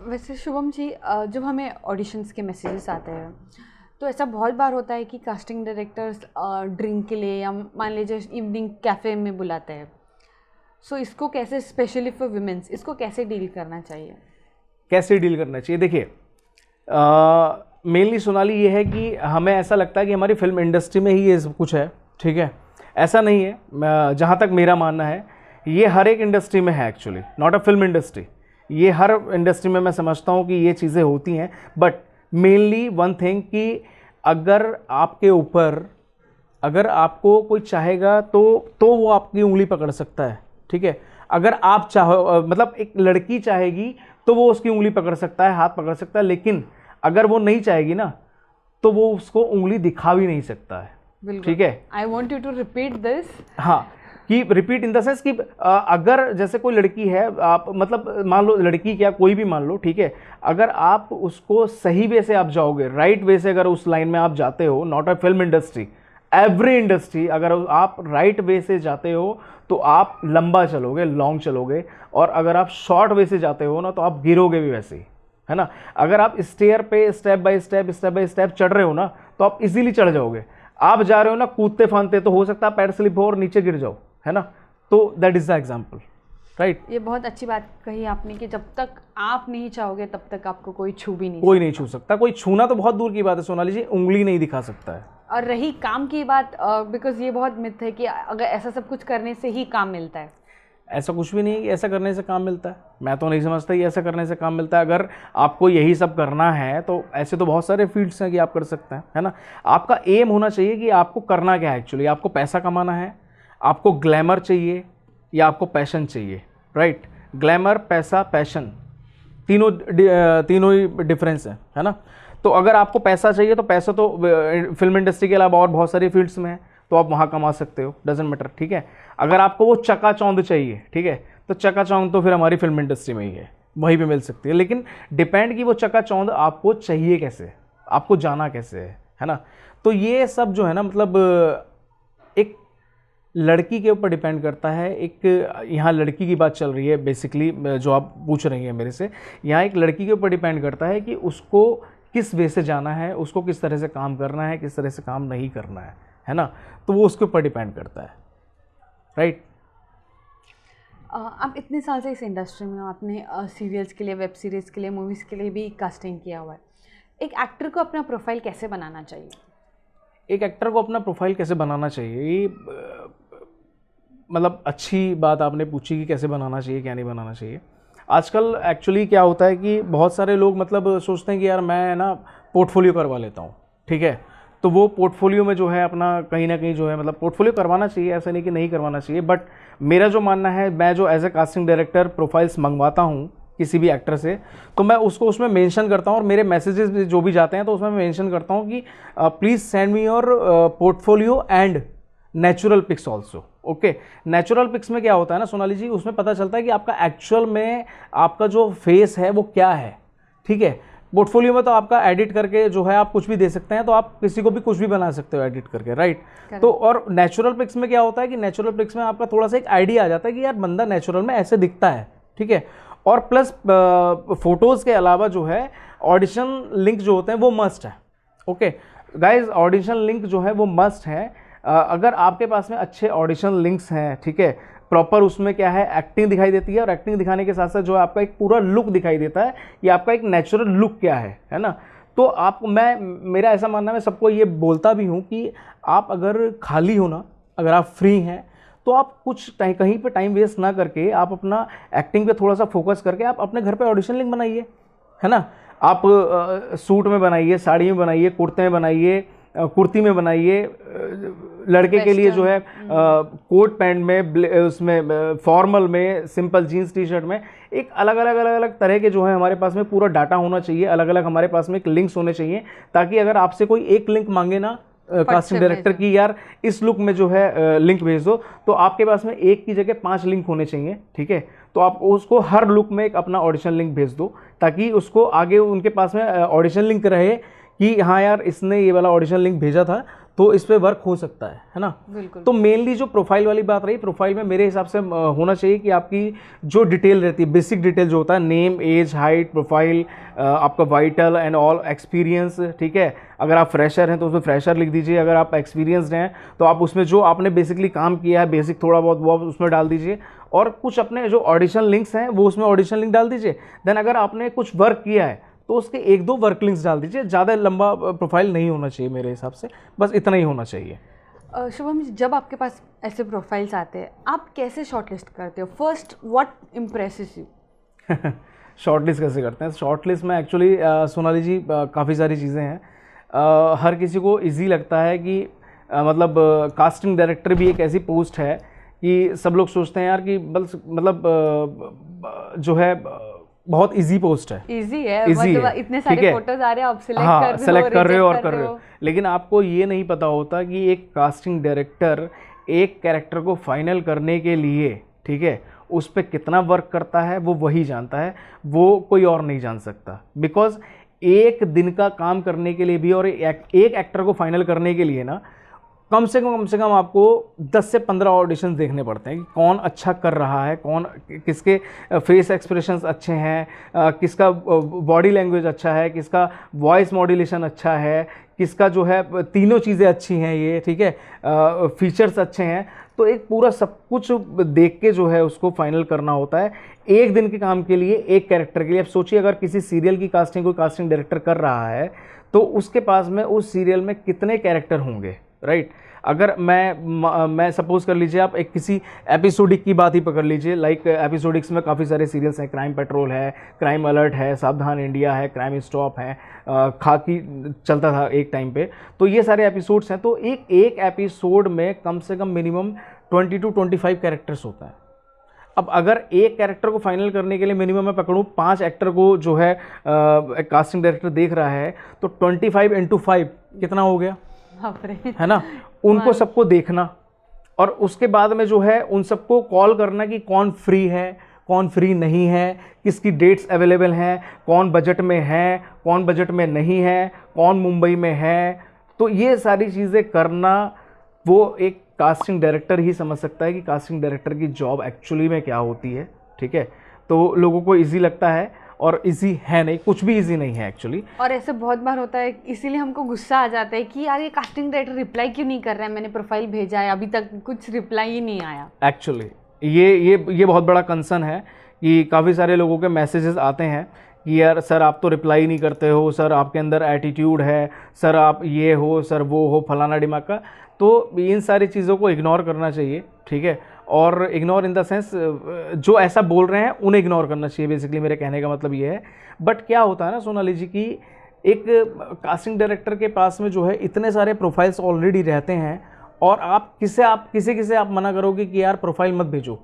वैसे शुभम जी, जब हमें ऑडिशंस के मैसेजेस आते हैं तो ऐसा बहुत बार होता है कि कास्टिंग डायरेक्टर्स ड्रिंक के लिए या मान लीजिए इवनिंग कैफ़े में बुलाते हैं। सो इसको कैसे, स्पेशली फॉर वुमेन्स, इसको कैसे डील करना चाहिए? कैसे डील करना चाहिए? देखिए, मेनली सोनाली ये है कि हमें ऐसा लगता है कि हमारी फिल्म इंडस्ट्री में ही ये सब कुछ है, ठीक है। ऐसा नहीं है, जहाँ तक मेरा मानना है ये हर एक इंडस्ट्री में है actually, not a film industry. ये हर इंडस्ट्री में मैं समझता हूँ कि ये चीज़ें होती हैं, बट मेनली वन थिंग कि अगर आपके ऊपर, अगर आपको कोई चाहेगा तो वो आपकी उंगली पकड़ सकता है, ठीक है। अगर आप चाहो, मतलब एक लड़की चाहेगी तो वो उसकी उंगली पकड़ सकता है, हाथ पकड़ सकता है, लेकिन अगर वो नहीं चाहेगी ना तो वो उसको उंगली दिखा भी नहीं सकता है, ठीक है। I want you to repeat this. हाँ, कि रिपीट इन द सेंस कि अगर जैसे कोई लड़की है, आप मतलब मान लो लड़की क्या, कोई भी मान लो, ठीक है। अगर आप उसको सही वे से आप जाओगे, राइट वे से अगर उस लाइन में आप जाते हो, not a film industry, every industry, अगर आप राइट वे से जाते हो तो आप लंबा चलोगे, लॉन्ग चलोगे। और अगर आप शॉर्ट वे से जाते हो ना तो आप गिरोगे भी वैसे ही, है ना। अगर आप स्टेयर पे स्टेप बाय स्टेप चढ़ रहे हो ना तो आप इजीली चढ़ जाओगे। आप जा रहे हो ना कूदते फांदते, तो हो सकता है पैर स्लिप हो और नीचे गिर जाओ, है ना। तो that is the example, right. ये बहुत अच्छी बात कही आपने कि जब तक आप नहीं चाहोगे तब तक आपको कोई छू भी नहीं, कोई नहीं छू सकता। कोई छूना तो बहुत दूर की बात है सोनाली जी, उंगली नहीं दिखा सकता है। और रही काम की बात, बिकॉज ये बहुत मिथ है कि अगर ऐसा सब कुछ करने से ही काम मिलता है। ऐसा कुछ भी नहीं है कि ऐसा करने से काम मिलता है। मैं तो नहीं समझता कि ऐसा करने से काम मिलता है। अगर आपको यही सब करना है तो ऐसे तो बहुत सारे फील्ड्स हैं कि आप कर सकते हैं, है ना। आपका एम होना चाहिए कि आपको करना क्या है एक्चुअली। आपको पैसा कमाना है, आपको ग्लैमर चाहिए, या आपको पैशन चाहिए, राइट। ग्लैमर, पैसा, पैशन, तीनों ही डिफरेंस है ना। तो अगर आपको पैसा चाहिए तो पैसा तो फिल्म इंडस्ट्री के अलावा और बहुत सारी फील्ड्स में है, तो आप वहाँ कमा सकते हो, डजेंट मैटर, ठीक है। अगर आपको वो चकाचौंध चाहिए, ठीक है, तो चकाचौंध तो फिर हमारी फिल्म इंडस्ट्री में ही है, वहीं पे मिल सकती है। लेकिन डिपेंड कि वो चकाचौंध आपको चाहिए कैसे, आपको जाना कैसे है ना। तो ये सब जो है ना, मतलब एक लड़की के ऊपर डिपेंड करता है। एक यहाँ लड़की की बात चल रही है बेसिकली, जो आप पूछ रही हैं मेरे से, यहाँ एक लड़की के ऊपर डिपेंड करता है कि उसको किस वे से जाना है, उसको किस तरह से काम करना है, किस तरह से काम नहीं करना है ना। तो वो उसके ऊपर डिपेंड करता है, राइट। आप इतने साल से इस इंडस्ट्री में हो, आपने सीरियल्स के लिए, वेब सीरीज़ के लिए, मूवीज़ के लिए भी कास्टिंग किया हुआ है। एक एक्टर को अपना प्रोफाइल कैसे बनाना चाहिए? एक एक्टर को अपना प्रोफाइल कैसे बनाना चाहिए, ये मतलब अच्छी बात आपने पूछी कि कैसे बनाना चाहिए, क्या नहीं बनाना चाहिए। आजकल एक्चुअली क्या होता है कि बहुत सारे लोग मतलब सोचते हैं कि यार मैं ना पोर्टफोलियो करवा लेता हूँ, ठीक है। तो वो पोर्टफोलियो में जो है अपना कहीं ना कहीं जो है, मतलब पोर्टफोलियो करवाना चाहिए, ऐसा नहीं कि नहीं करवाना चाहिए। बट मेरा जो मानना है, मैं जो as a casting director profiles मंगवाता हूँ किसी भी एक्टर से, तो मैं उसको उसमें मेंशन करता हूँ, और मेरे मैसेजेस जो भी जाते हैं तो उसमें मैं मेंशन करता हूँ कि please send me your portfolio and natural pics also. Okay, natural pics में क्या होता है ना सोनाली जी, उसमें पता चलता है कि आपका एक्चुअल में आपका जो फेस है वो क्या है, ठीक है। पोर्टफोलियो में तो आपका एडिट करके जो है आप कुछ भी दे सकते हैं, तो आप किसी को भी कुछ भी बना सकते हो एडिट करके, राइट। तो और नेचुरल पिक्स में क्या होता है कि नेचुरल पिक्स में आपका थोड़ा सा एक आइडिया आ जाता है कि यार बंदा नेचुरल में ऐसे दिखता है, ठीक है। और प्लस फोटोज़ के अलावा जो है ऑडिशन लिंक जो होते हैं वो मस्ट है। ओके गाइज, ऑडिशन लिंक जो है वो मस्ट है। अगर आपके पास में अच्छे ऑडिशन लिंक्स हैं, ठीक है, प्रॉपर, उसमें क्या है एक्टिंग दिखाई देती है, और एक्टिंग दिखाने के साथ साथ जो है आपका एक पूरा लुक दिखाई देता है, ये आपका एक नेचुरल लुक क्या है ना। तो आप, मेरा ऐसा मानना है, मैं सबको ये बोलता भी हूँ कि आप अगर खाली हो ना, अगर आप फ्री हैं, तो आप कुछ कहीं पे टाइम वेस्ट ना करके आप अपना एक्टिंग पे थोड़ा सा फोकस करके आप अपने घर पे ऑडिशन लिंक बनाइए, है ना। आप सूट में बनाइए, साड़ी में बनाइए, कुर्ते में बनाइए, कुर्ती में बनाइए, लड़के के लिए जो है कोट पैंट में, उसमें फॉर्मल में, सिंपल जीन्स टी शर्ट में, एक अलग अलग तरह के जो है हमारे पास में पूरा डाटा होना चाहिए, अलग अलग हमारे पास में एक लिंक्स होने चाहिए, ताकि अगर आपसे कोई एक लिंक मांगे ना कास्टिंग डायरेक्टर की, यार इस लुक में जो है लिंक भेज दो, तो आपके पास में एक की जगह 5 लिंक होने चाहिए, ठीक है। तो आप उसको हर लुक में एक अपना ऑडिशन लिंक भेज दो, ताकि उसको आगे उनके पास में ऑडिशन लिंक रहे कि हाँ यार इसने ये वाला ऑडिशन लिंक भेजा था, तो इस पे वर्क हो सकता है ना। बिल्कुल। तो मेनली जो प्रोफाइल वाली बात रही, प्रोफाइल में मेरे हिसाब से होना चाहिए कि आपकी जो डिटेल रहती है, बेसिक डिटेल जो होता है, नेम, एज, हाइट, प्रोफाइल, आपका वाइटल एंड ऑल एक्सपीरियंस, ठीक है। अगर आप फ्रेशर हैं तो उसमें फ्रेशर लिख दीजिए, अगर आप एक्सपीरियंसड हैं तो आप उसमें जो आपने बेसिकली काम किया है बेसिक थोड़ा बहुत वो आप उसमें डाल दीजिए, और कुछ अपने जो ऑडिशन लिंक्स हैं वो उसमें ऑडिशन लिंक डाल दीजिए। देन अगर आपने कुछ वर्क किया है तो उसके 1-2 वर्क लिंक्स डाल दीजिए। ज़्यादा लंबा प्रोफाइल नहीं होना चाहिए मेरे हिसाब से, बस इतना ही होना चाहिए। शुभम, जब आपके पास ऐसे प्रोफाइल्स आते हैं आप कैसे शॉर्टलिस्ट करते हो? First what impresses you? Shortlist कैसे करते हैं? शॉर्टलिस्ट में एक्चुअली सोनाली जी काफ़ी सारी चीज़ें हैं। हर किसी को इजी लगता है कि मतलब कास्टिंग डायरेक्टर भी एक ऐसी पोस्ट है कि सब लोग सोचते हैं यार कि बस मतलब जो है बहुत इजी पोस्ट है, इजी है, easy मतलब है, इतने सारे फोटोज आ रहे हैं, आप सेलेक्ट कर रहे हो और reject कर रहे हो। लेकिन आपको ये नहीं पता होता कि एक कास्टिंग डायरेक्टर एक कैरेक्टर को फाइनल करने के लिए, ठीक है, उस पर कितना वर्क करता है वो वही जानता है, वो कोई और नहीं जान सकता। बिकॉज एक दिन का काम करने के लिए भी और एक एक्टर को फाइनल करने के लिए ना कम से कम आपको 10 से 15 ऑडिशंस देखने पड़ते हैं कि कौन अच्छा कर रहा है, कौन किसके फेस एक्सप्रेशंस अच्छे हैं, किसका बॉडी लैंग्वेज अच्छा है, किसका वॉइस मॉड्यूलेशन अच्छा है, किसका जो है तीनों चीज़ें अच्छी हैं, ये ठीक है, फीचर्स अच्छे हैं। तो एक पूरा सब कुछ देख के जो है उसको फाइनल करना होता है एक दिन के काम के लिए, एक कैरेक्टर के लिए। अब सोचिए अगर किसी सीरियल की कास्टिंग कोई कास्टिंग डायरेक्टर कर रहा है तो उसके पास में उस सीरियल में कितने कैरेक्टर होंगे, राइट। अगर मैं सपोज कर लीजिए आप एक किसी एपिसोडिक की बात ही पकड़ लीजिए, लाइक एपिसोडिक्स में काफ़ी सारे सीरियल्स हैं, क्राइम पेट्रोल है, क्राइम अलर्ट है, सावधान इंडिया है, क्राइम स्टॉप है, खाकी चलता था एक टाइम पे। तो ये सारे एपिसोड्स हैं, तो एक एपिसोड में कम से कम मिनिमम 20 to 25 कैरेक्टर्स होता है। अब अगर एक कैरेक्टर को फाइनल करने के लिए मिनिमम मैं पकड़ूँ 5 एक्टर को जो है कास्टिंग डायरेक्टर देख रहा है, तो 25 into 5 कितना हो गया, है ना। उनको सबको देखना और उसके बाद में जो है उन सबको कॉल करना कि कौन फ्री है, कौन फ्री नहीं है, किसकी डेट्स अवेलेबल हैं, कौन बजट में है, कौन बजट में नहीं है, कौन मुंबई में है। तो ये सारी चीज़ें करना वो एक कास्टिंग डायरेक्टर ही समझ सकता है कि कास्टिंग डायरेक्टर की जॉब एक्चुअली में क्या होती है, ठीक है। तो लोगों को इजी लगता है और इजी है नहीं, कुछ भी इजी नहीं है एक्चुअली। और ऐसे बहुत बार होता है, इसीलिए हमको गुस्सा आ जाता है कि यार ये कास्टिंग डायरेक्टर रिप्लाई क्यों नहीं कर रहा है, मैंने प्रोफाइल भेजा है अभी तक कुछ रिप्लाई ही नहीं आया। एक्चुअली ये बहुत बड़ा कंसर्न है कि काफ़ी सारे लोगों के मैसेजेस आते हैं कि यार सर आप तो रिप्लाई नहीं करते हो, सर आपके अंदर एटीट्यूड है, सर आप ये हो, सर वो हो, फलाना डिमाग का। तो इन सारी चीज़ों को इग्नोर करना चाहिए, ठीक है। और इग्नोर इन द सेंस जो ऐसा बोल रहे हैं उन्हें इग्नोर करना चाहिए, बेसिकली मेरे कहने का मतलब ये है। बट क्या होता है ना सोनाली जी की एक कास्टिंग डायरेक्टर के पास में जो है इतने सारे प्रोफाइल्स ऑलरेडी रहते हैं और आप किसे आप मना करोगे कि यार प्रोफाइल मत भेजो।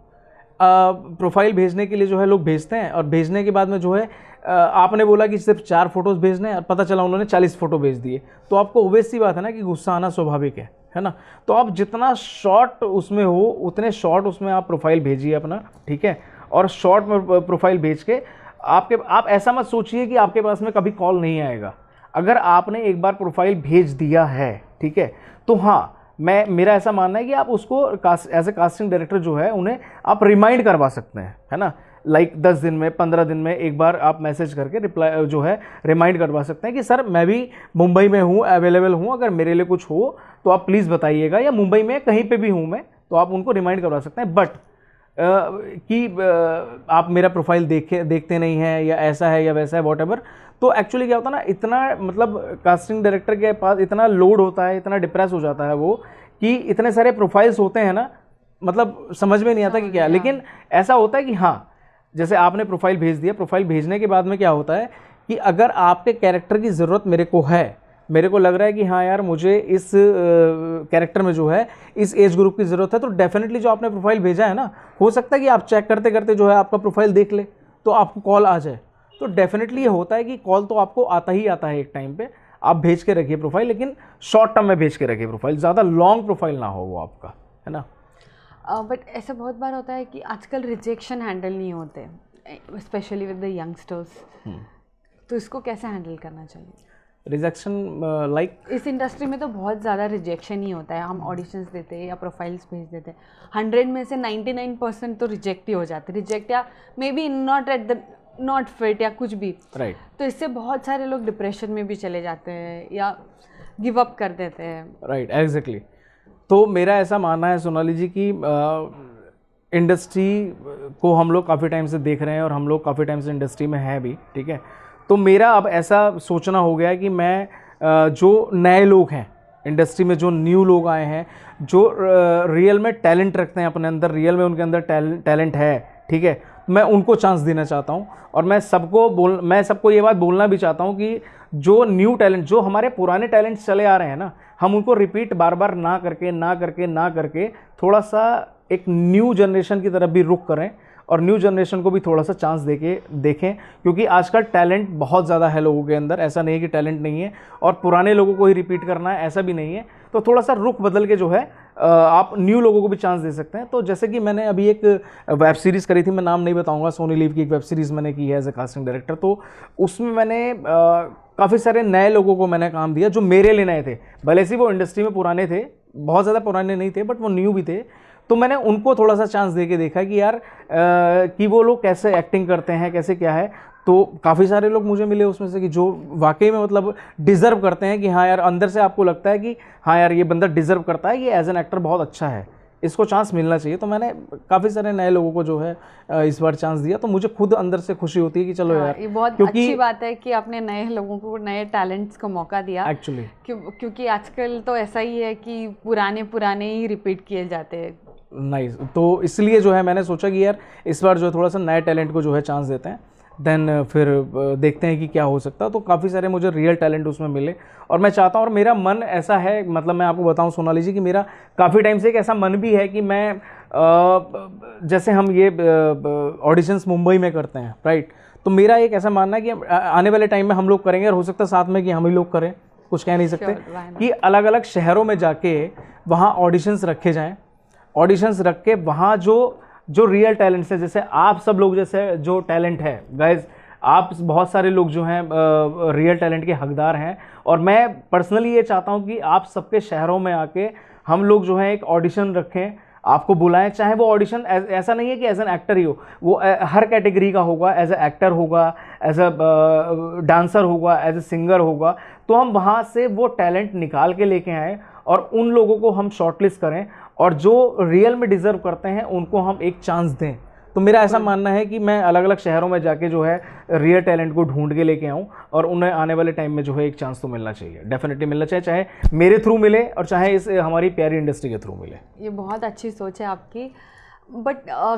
प्रोफाइल भेजने के लिए जो है लोग भेजते हैं और भेजने के बाद में जो है आपने बोला कि सिर्फ 4 फोटोज़ भेजने हैं और पता चला उन्होंने 40 फ़ोटो भेज दिए, तो आपको ओबवियस सी बात है ना कि गुस्सा आना स्वाभाविक है ना। तो आप जितना शॉर्ट उसमें हो उतने शॉर्ट उसमें आप प्रोफाइल भेजिए अपना, ठीक है। और शॉर्ट में प्रोफाइल भेज के आप ऐसा मत सोचिए कि आपके पास में कभी कॉल नहीं आएगा। अगर आपने एक बार प्रोफाइल भेज दिया है, ठीक है, तो हाँ मेरा ऐसा मानना है कि आप उसको एज ए कास्टिंग डायरेक्टर जो है उन्हें आप रिमाइंड करवा सकते हैं, है ना। लाइक 10 दिन में, 15 दिन में एक बार आप मैसेज करके रिप्लाई जो है रिमाइंड करवा सकते हैं कि सर मैं भी मुंबई में हूँ, अवेलेबल हूँ, अगर मेरे लिए कुछ हो तो आप प्लीज़ बताइएगा, या मुंबई में कहीं पे भी हूँ मैं, तो आप उनको रिमाइंड करवा सकते हैं। बट कि आप मेरा प्रोफाइल देखते नहीं हैं या ऐसा है या वैसा है वॉटएवर, तो एक्चुअली क्या होता है ना, इतना मतलब कास्टिंग डायरेक्टर के पास इतना लोड होता है, इतना डिप्रेस हो जाता है वो कि इतने सारे प्रोफाइल्स होते हैं ना, मतलब समझ में नहीं आता कि क्या। लेकिन ऐसा होता है कि हाँ, जैसे आपने प्रोफाइल भेज दिया, प्रोफाइल भेजने के बाद में क्या होता है कि अगर आपके कैरेक्टर की ज़रूरत मेरे को है, मेरे को लग रहा है कि हाँ यार मुझे इस कैरेक्टर में जो है इस एज ग्रुप की ज़रूरत है, तो डेफिनेटली जो आपने प्रोफाइल भेजा है ना, हो सकता है कि आप चेक करते करते जो है आपका प्रोफाइल देख ले तो आपको कॉल आ जाए। तो डेफिनेटली ये होता है कि कॉल तो आपको आता ही आता है एक टाइम पे। आप भेज के रखिए प्रोफाइल, लेकिन शॉर्ट टर्म में भेज के रखिए प्रोफाइल, ज़्यादा लॉन्ग प्रोफाइल ना हो वो आपका, है ना। बट ऐसा बहुत बार होता है कि आजकल रिजेक्शन हैंडल नहीं होते, स्पेशली विद द यंगस्टर्स, तो इसको कैसे हैंडल करना चाहिए? रिजेक्शन लाइक इस इंडस्ट्री में तो बहुत ज़्यादा रिजेक्शन ही होता है। हम ऑडिशंस देते हैं या प्रोफाइल्स भेज देते हैं, 100 में से 99% तो रिजेक्ट ही हो जाते हैं, रिजेक्ट या मे बी नॉट फिट या कुछ भी। राइट। तो इससे बहुत सारे लोग डिप्रेशन में भी चले जाते हैं या गिव अप कर देते हैं। Right, exactly. तो मेरा ऐसा मानना है सोनाली जी कि इंडस्ट्री को हम लोग काफ़ी टाइम से देख रहे हैं और हम लोग काफ़ी टाइम से इंडस्ट्री में हैं भी, ठीक है। तो मेरा अब ऐसा सोचना हो गया है कि मैं जो नए लोग हैं इंडस्ट्री में, जो न्यू लोग आए हैं, जो रियल में टैलेंट रखते हैं अपने अंदर, रियल में उनके अंदर टैलेंट है, ठीक है, मैं उनको चांस देना चाहता हूं। और मैं सबको ये बात बोलना भी चाहता हूं कि जो न्यू टैलेंट, जो हमारे पुराने टैलेंट चले आ रहे हैं ना, हम उनको रिपीट बार बार ना करके थोड़ा सा एक न्यू जनरेशन की तरफ भी रुख करें और न्यू जनरेशन को भी थोड़ा सा चांस देखें, क्योंकि आजकल टैलेंट बहुत ज़्यादा है लोगों के अंदर। ऐसा नहीं है कि टैलेंट नहीं है और पुराने लोगों को ही रिपीट करना है, ऐसा भी नहीं है। तो थोड़ा सा रुख बदल के जो है आप न्यू लोगों को भी चांस दे सकते हैं। तो जैसे कि मैंने अभी एक वेब सीरीज़ करी थी, मैं नाम नहीं बताऊंगा, सोनी लीव की एक वेब सीरीज़ मैंने की है एज ए कास्टिंग डायरेक्टर। तो उसमें मैंने काफ़ी सारे नए लोगों को मैंने काम दिया जो मेरे लिए नए थे, भले से वो इंडस्ट्री में पुराने थे, बहुत ज़्यादा पुराने नहीं थे, बट वो न्यू भी थे। तो मैंने उनको थोड़ा सा चांस दे के देखा कि यार कि वो लोग कैसे एक्टिंग करते हैं, कैसे क्या है। तो काफ़ी सारे लोग मुझे मिले उसमें से कि जो वाकई में मतलब डिज़र्व करते हैं, कि हाँ यार अंदर से आपको लगता है कि हाँ यार ये बंदा डिज़र्व करता है, ये एज एन एक्टर बहुत अच्छा है, इसको चांस मिलना चाहिए। तो मैंने काफ़ी सारे नए लोगों को जो है इस बार चांस दिया। तो मुझे खुद अंदर से खुशी होती है कि चलो यार, ये बहुत अच्छी बात है कि आपने नए लोगों को, नए टैलेंट्स को मौका दिया एक्चुअली। क्योंकि आजकल तो ऐसा ही है कि पुराने ही रिपीट किए जाते हैं। नाइस। तो इसलिए जो है मैंने सोचा कि यार इस बार जो है थोड़ा सा नए टैलेंट को जो है चांस देते हैं, देन फिर देखते हैं कि क्या हो सकता है। तो काफ़ी सारे मुझे रियल टैलेंट उसमें मिले और मैं चाहता हूँ, और मेरा मन ऐसा है, मतलब मैं आपको बताऊँ सोनाली जी कि मेरा काफ़ी टाइम से एक ऐसा मन भी है कि मैं जैसे हम ये ऑडिशंस मुंबई में करते हैं, राइट, तो मेरा एक ऐसा मानना है कि आने वाले टाइम में हम लोग करेंगे, और हो सकता है साथ में कि हम ही लोग करें, कुछ कह नहीं सकते, कि अलग अलग शहरों में जाके वहाँ ऑडिशंस रखे जाएँ, ऑडिशंस रख के वहाँ जो रियल टैलेंट्स है, जैसे आप सब लोग, जैसे जो टैलेंट है गाइज, आप बहुत सारे लोग जो हैं रियल टैलेंट के हकदार हैं, और मैं पर्सनली ये चाहता हूँ कि आप सबके शहरों में आके हम लोग जो है एक ऑडिशन रखें, आपको बुलाएं। चाहे वो ऑडिशन ऐसा नहीं है कि एज एन एक्टर ही हो, वो हर कैटेगरी का होगा, एज ए एक्टर होगा, एज अ डांसर होगा, एज ए सिंगर होगा। तो हम वहाँ से वो टैलेंट निकाल के लेके आएँ और उन लोगों को हम शॉर्टलिस्ट करें, और जो रियल में डिज़र्व करते हैं उनको हम एक चांस दें। तो मेरा ऐसा मानना है कि मैं अलग अलग शहरों में जाके जो है रियल टैलेंट को ढूंढ के लेके आऊँ, और उन्हें आने वाले टाइम में जो है एक चांस तो मिलना चाहिए, डेफिनेटली मिलना चाहिए, चाहे मेरे थ्रू मिले और चाहे इस हमारी प्यारी इंडस्ट्री के थ्रू मिले। ये बहुत अच्छी सोच है आपकी। बट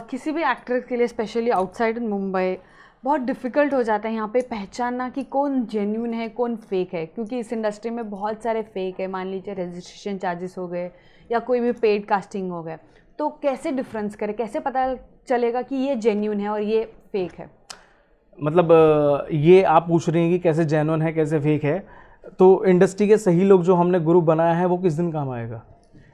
किसी भी एक्टर के लिए, स्पेशली आउटसाइड मुंबई, बहुत डिफ़िकल्ट हो जाता है यहाँ पे पहचानना कि कौन जेन्यून है, कौन फेक है, क्योंकि इस इंडस्ट्री में बहुत सारे फेक है। मान लीजिए रजिस्ट्रेशन चार्जेस हो गए या कोई भी पेड कास्टिंग हो गए, तो कैसे डिफरेंस करें, कैसे पता चलेगा कि ये जेन्यून है और ये फेक है? मतलब ये आप पूछ रही हैं कि कैसे जेन्युइन है, कैसे फेक है। तो इंडस्ट्री के सही लोग जो हमने ग्रुप बनाया है वो किस दिन काम आएगा?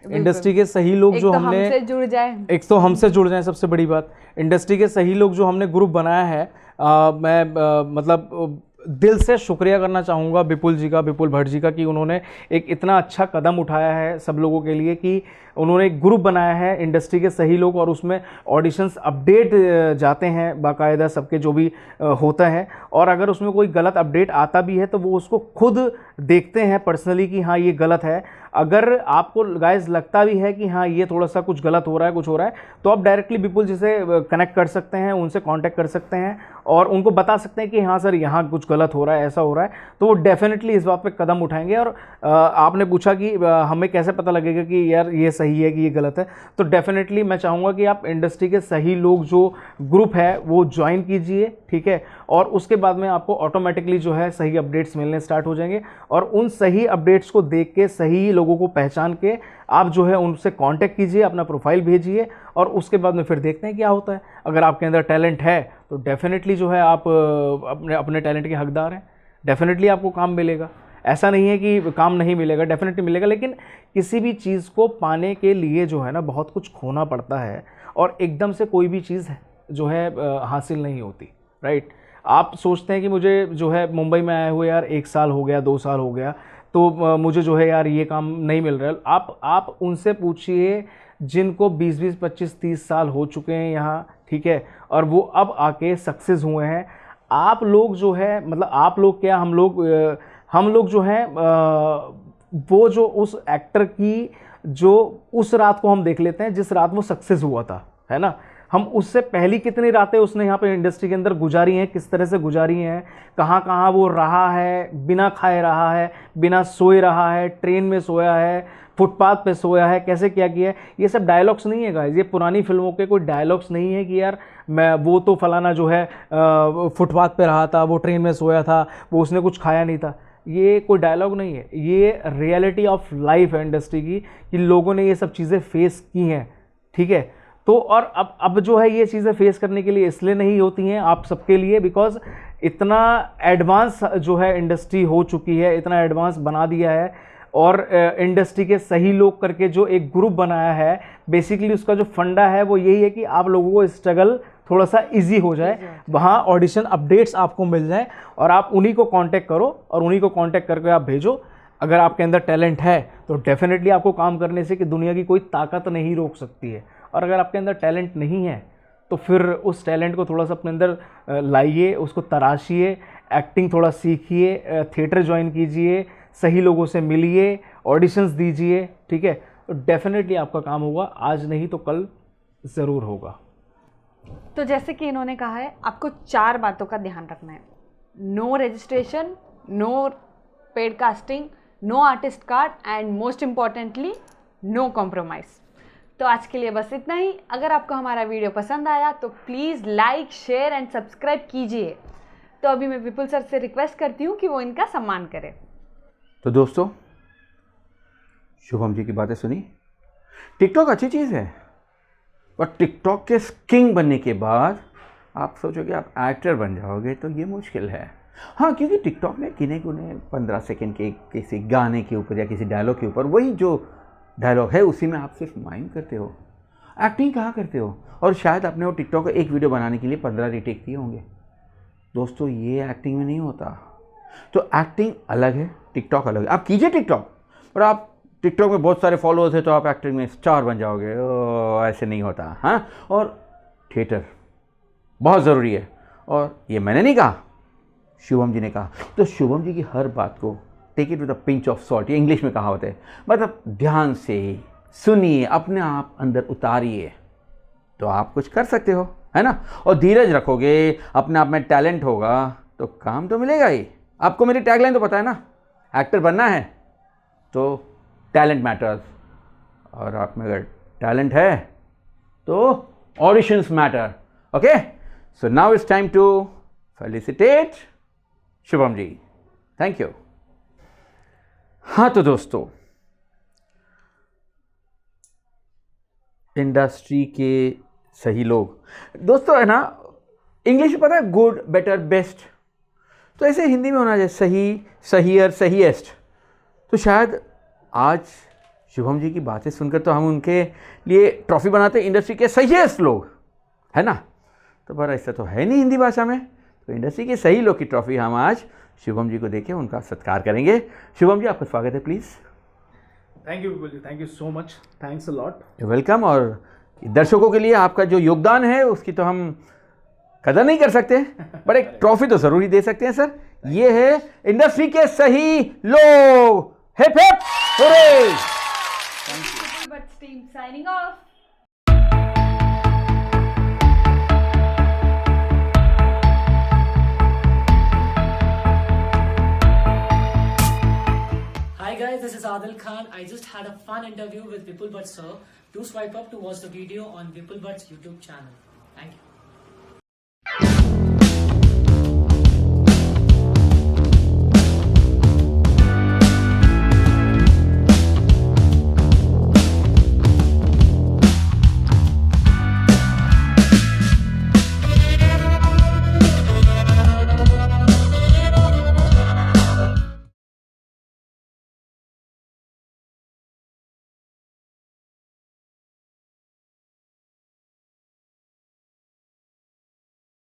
इंडस्ट्री के सही लोग जो हमने, हमसे जुड़ जाए, एक तो हमसे जुड़ जाए, सबसे बड़ी बात। इंडस्ट्री के सही लोग जो हमने ग्रुप बनाया है, मैं मतलब दिल से शुक्रिया करना चाहूँगा विपुल भट्ट जी का, कि उन्होंने एक इतना अच्छा कदम उठाया है सब लोगों के लिए, कि उन्होंने एक ग्रुप बनाया है इंडस्ट्री के सही लोग, और उसमें ऑडिशंस अपडेट जाते हैं बाकायदा सबके, जो भी होता है, और अगर उसमें कोई गलत अपडेट आता भी है तो वो उसको खुद देखते हैं पर्सनली कि हाँ ये गलत है। अगर आपको गाइस लगता भी है कि हाँ ये थोड़ा सा कुछ गलत हो रहा है, कुछ हो रहा है, तो आप डायरेक्टली विपुल जी से कनेक्ट कर सकते हैं, उनसे कांटेक्ट कर सकते हैं और उनको बता सकते हैं कि हाँ सर यहाँ कुछ गलत हो रहा है, ऐसा हो रहा है। तो वो डेफिनेटली इस बात पे कदम उठाएंगे। और आपने पूछा कि हमें कैसे पता लगेगा कि यार ये सही है कि ये गलत है, तो डेफिनेटली मैं चाहूँगा कि आप इंडस्ट्री के सही लोग जो ग्रुप है वो ज्वाइन कीजिए, ठीक है, और उसके बाद में आपको ऑटोमेटिकली जो है सही अपडेट्स मिलने स्टार्ट हो जाएंगे, और उन सही अपडेट्स को देख के, सही लोगों को पहचान के आप जो है उनसे कांटेक्ट कीजिए, अपना प्रोफाइल भेजिए, और उसके बाद में फिर देखते हैं क्या होता है। अगर आपके अंदर टैलेंट है तो डेफिनेटली जो है आप अपने टैलेंट के हकदार हैं, डेफिनेटली आपको काम मिलेगा। ऐसा नहीं है कि काम नहीं मिलेगा, डेफिनेटली मिलेगा, लेकिन किसी भी चीज़ को पाने के लिए जो है ना बहुत कुछ खोना पड़ता है, और एकदम से कोई भी चीज़ जो है हासिल नहीं होती, राइट। आप सोचते हैं कि मुझे जो है मुंबई में आए हुए यार 1 साल हो गया, 2 साल हो गया, तो मुझे जो है यार ये काम नहीं मिल रहा है। आप उनसे पूछिए जिनको 20-20, 25-30 साल हो चुके हैं यहाँ, ठीक है, और वो अब आके सक्सेस हुए हैं। आप लोग जो है, मतलब आप लोग क्या, हम लोग जो हैं वो जो उस एक्टर की जो उस रात को हम देख लेते हैं जिस रात वो सक्सेस हुआ था, है ना। हम उससे पहली कितनी रातें उसने यहाँ पे इंडस्ट्री के अंदर गुजारी हैं, किस तरह से गुजारी हैं, कहाँ कहाँ वो रहा है, बिना खाए रहा है, बिना सोए रहा है, ट्रेन में सोया है, फुटपाथ पे सोया है, कैसे क्या किया है। ये सब डायलॉग्स नहीं है गाइस, ये पुरानी फिल्मों के कोई डायलॉग्स नहीं है कि यार मैं वो तो फलाना जो है फुटपाथ पे रहा था, वो ट्रेन में सोया था, वो उसने कुछ खाया नहीं था। ये कोई डायलॉग नहीं है, ये रियलिटी ऑफ लाइफ है इंडस्ट्री की, कि लोगों ने ये सब चीज़ें फेस की हैं, ठीक है। तो और अब जो है ये चीज़ें फेस करने के लिए इसलिए नहीं होती हैं आप सबके लिए, बिकॉज इतना एडवांस जो है इंडस्ट्री हो चुकी है, इतना एडवांस बना दिया है, और इंडस्ट्री के सही लोग करके जो एक ग्रुप बनाया है, बेसिकली उसका जो फंडा है वो यही है कि आप लोगों को स्ट्रगल थोड़ा सा इजी हो जाए, वहाँ ऑडिशन अपडेट्स आपको मिल जाए, और आप उन्हीं को कांटेक्ट करो और उन्हीं को कांटेक्ट करके आप भेजो। अगर आपके अंदर टैलेंट है तो डेफिनेटली आपको काम करने से कि दुनिया की कोई ताकत नहीं रोक सकती है। और अगर आपके अंदर टैलेंट नहीं है तो फिर उस टैलेंट को थोड़ा सा अपने अंदर लाइए, उसको तराशिए, एक्टिंग थोड़ा सीखिए, थिएटर ज्वाइन कीजिए, सही लोगों से मिलिए, ऑडिशंस दीजिए, ठीक है, तो डेफिनेटली आपका काम होगा, आज नहीं तो कल ज़रूर होगा। तो जैसे कि इन्होंने कहा है, आपको 4 बातों का ध्यान रखना है। No registration, no paid casting, no artist card, and most importantly no compromise. तो आज के लिए बस इतना ही। अगर आपको हमारा वीडियो पसंद आया तो please like, share and subscribe कीजिए। तो अभी मैं विपुल सर से रिक्वेस्ट करती हूँ कि वो इनका सम्मान करें। तो दोस्तों, शुभम जी की बातें सुनी। टिकटॉक अच्छी चीज़ है, पर टिकटॉक के किंग बनने के बाद आप सोचोगे आप एक्टर बन जाओगे तो ये मुश्किल है। हाँ, क्योंकि टिकटॉक में किने कुने 15 सेकंड के किसी गाने के ऊपर या किसी डायलॉग के ऊपर, वही जो डायलॉग है उसी में आप सिर्फ माइम करते हो, एक्टिंग कहाँ करते हो। और शायद आपने वो टिकटॉक का एक वीडियो बनाने के लिए 15 रीटेक दिए होंगे। दोस्तों, ये एक्टिंग में नहीं होता। तो एक्टिंग अलग है, टिकटॉक अलग है। आप कीजिए टिकटॉक, पर आप टिकटॉक में बहुत सारे फॉलोअर्स है तो आप एक्टिंग में स्टार बन जाओगे, ऐसे नहीं होता। हाँ, और थिएटर बहुत ज़रूरी है, और ये मैंने नहीं कहा, शुभम जी ने कहा। तो शुभम जी की हर बात को take it with a pinch of salt, ये इंग्लिश में कहावत है, मतलब ध्यान से सुनिए, अपने आप अंदर उतारिए, तो आप कुछ कर सकते हो, है ना। और धीरज रखोगे, अपने आप में टैलेंट होगा तो काम तो मिलेगा ही। आपको मेरी टैगलाइन तो पता है ना, एक्टर बनना है तो टैलेंट मैटर्स, और आप में अगर टैलेंट है तो auditions matter. Okay, so now it's time to felicitate Shubham ji. Thank you. हाँ तो दोस्तों, इंडस्ट्री के सही लोग, दोस्तों है ना, इंग्लिश में पता है गुड, बेटर, बेस्ट, तो ऐसे हिंदी में होना चाहिए सही, सहीयर, सहीएस्ट। तो शायद आज शुभम जी की बातें सुनकर तो हम उनके लिए ट्रॉफी बनाते इंडस्ट्री के सहीएस्ट लोग, है ना। तो पर ऐसा तो है नहीं हिंदी भाषा में, तो इंडस्ट्री के सही लोग की ट्रॉफी हम आज शुभम जी को देके उनका सत्कार करेंगे। शुभम जी, आपका स्वागत है, please. Thank you Vipul ji, thank you so much, thanks a lot. Welcome. और दर्शकों के लिए आपका जो योगदान है उसकी तो हम कदर नहीं कर सकते, पर एक ट्रॉफी तो ज़रूर ही दे सकते हैं सर। ये है इंडस्ट्री के सही लोग। Hip hip hurray. But team signing off. Hi guys, this is Adil Khan. I just had a fun interview with Vipul Bhatt sir. Do swipe up to watch the video on Vipul Bhatt's YouTube channel. Thank you.